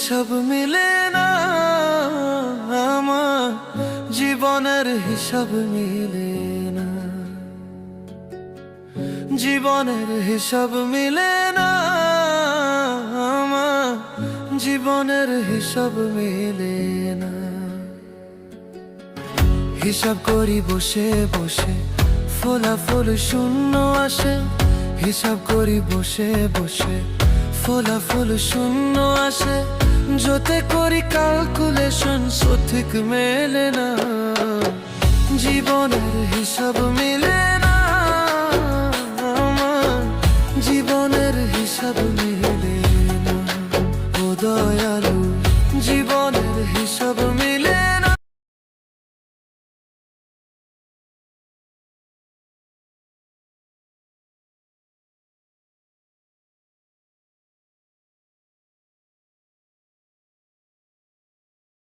হিসাব মিলে না, আমার জীবনের হিসাব মিলে না, জীবনের হিসাব মিলে না, আমার জীবনের হিসাব মিলে না। হিসাব করি বসে বসে, ফলাফল শূন্য আসে। হিসাব করি বসে বসে, ফলাফল শূন্য আসে। যতে করি ক্যালকুলেশন সঠিক মেলে না, জীবনের হিসাব মিলে না, আমার জীবনের হিসাব মিলে না। ও দয়ালু, জীবনের হিসাব